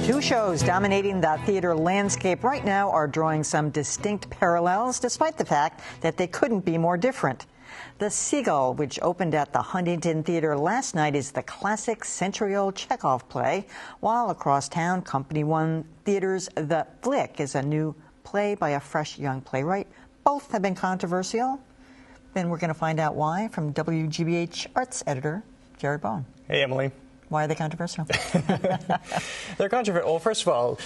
Two shows dominating the theater landscape right now are drawing some distinct parallels, despite the fact that they couldn't be more different. The Seagull, which opened at the Huntington Theatre last night, is the classic century-old Chekhov play, while across town, Company One Theatre's The Flick is a new play by a fresh young playwright. Both have been controversial. Then we're going to find out why from WGBH arts editor Jared Bowen. Hey, Emily. Why are they controversial? They're controversial. Well, first of all,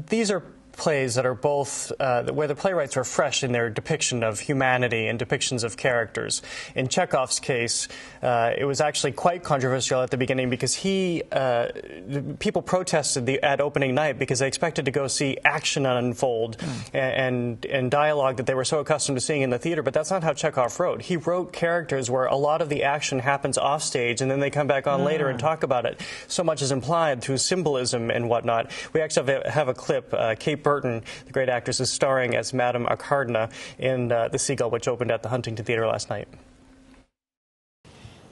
these are plays that are both where the playwrights are fresh in their depiction of humanity and depictions of characters. In Chekhov's case, it was actually quite controversial at the beginning because people protested at opening night because they expected to go see action unfold and dialogue that they were so accustomed to seeing in the theater, but that's not how Chekhov wrote. He wrote characters where a lot of the action happens off stage and then they come back on later and talk about it. So much is implied through symbolism and whatnot. We actually have a clip. Kate Burton, the great actress, is starring as Madame Arkadina in The Seagull, which opened at the Huntington Theatre last night.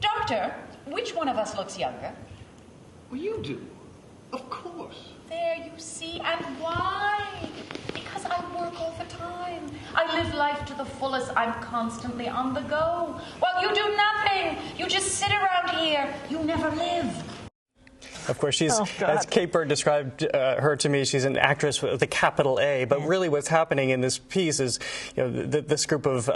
Doctor, which one of us looks younger? Well, you do. Of course. There, you see. And why? Because I work all the time. I live life to the fullest. I'm constantly on the go. While you do nothing. You just sit around here. You never live. Of course, she's, as Kate Burton described her to me, she's an actress with a capital A. But really what's happening in this piece is, this group of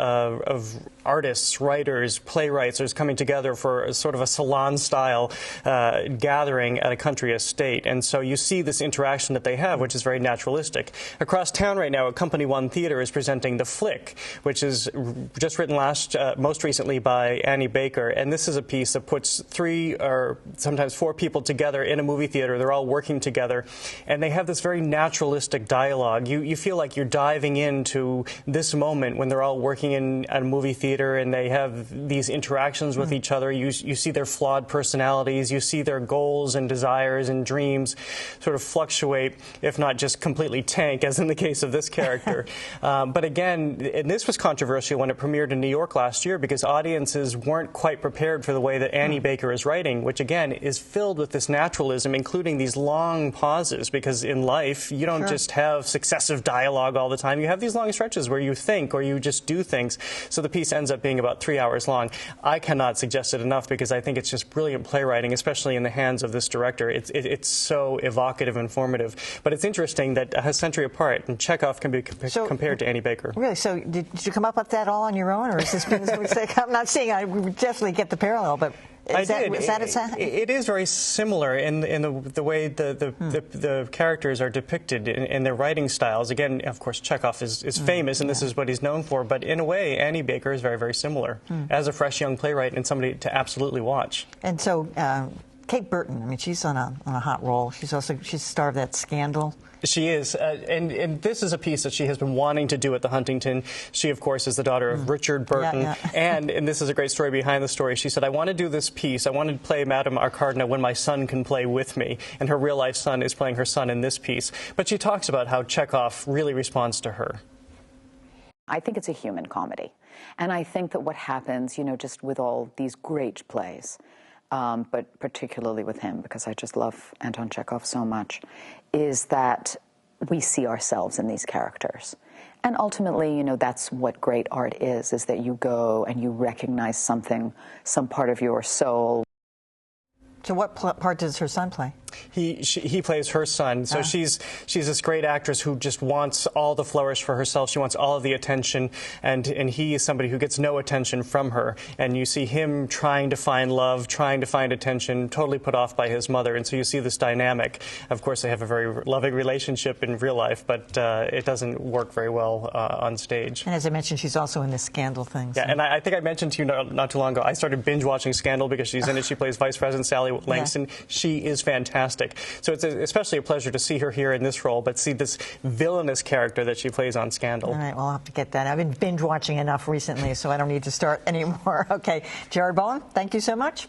artists, writers, playwrights is coming together for a sort of a salon-style gathering at a country estate. And so you see this interaction that they have, which is very naturalistic. Across town right now, at Company One Theatre is presenting The Flick, which is just written most recently by Annie Baker. And this is a piece that puts 3 or sometimes 4 people together in a movie theater. They're all working together, and they have this very naturalistic dialogue. You feel like you're diving into this moment when they're all working in a movie theater and they have these interactions with each other. You see their flawed personalities. You see their goals and desires and dreams sort of fluctuate, if not just completely tank, as in the case of this character. But again, and this was controversial when it premiered in New York last year because audiences weren't quite prepared for the way that Annie Baker is writing, which again is filled with this naturalism, including these long pauses, because in life you don't just have successive dialogue all the time. You have these long stretches where you think or you just do things. So the piece ends up being about 3 hours long. I cannot suggest it enough because I think it's just brilliant playwriting, especially in the hands of this director. It's so evocative and informative. But it's interesting that a century apart, and Chekhov can be compared to Annie Baker. Really? So did you come up with that all on your own, or is this been, I'm not saying I would definitely get the parallel, but it is very similar in the way the characters are depicted in their writing styles. Again, of course, Chekhov is famous, and this is what he's known for. But in a way, Annie Baker is very, very similar as a fresh young playwright and somebody to absolutely watch. And so, Kate Burton, I mean, she's on a hot roll. She's star of that Scandal. She is, and this is a piece that she has been wanting to do at the Huntington. She, of course, is the daughter of Richard Burton, and this is a great story behind the story. She said, I want to do this piece. I want to play Madame Arkadina when my son can play with me, and her real-life son is playing her son in this piece. But she talks about how Chekhov really responds to her. I think it's a human comedy, and I think that what happens, just with all these great plays, but particularly with him, because I just love Anton Chekhov so much, is that we see ourselves in these characters. And ultimately, that's what great art is that you go and you recognize something, some part of your soul. So what part does her son play? He plays her son. So she's this great actress who just wants all the flourish for herself. She wants all of the attention, and he is somebody who gets no attention from her. And you see him trying to find love, trying to find attention, totally put off by his mother. And so you see this dynamic. Of course, they have a very loving relationship in real life, but it doesn't work very well on stage. And as I mentioned, she's also in the Scandal thing. So. Yeah, and I think I mentioned to you not too long ago, I started binge watching Scandal because she's in it. She plays Vice President Sally Langston. She is fantastic. So it's especially a pleasure to see her here in this role, but see this villainous character that she plays on Scandal. All right, well, I'll have to get that. I've been binge watching enough recently, so I don't need to start anymore. Okay, Jared Bowen, thank you so much.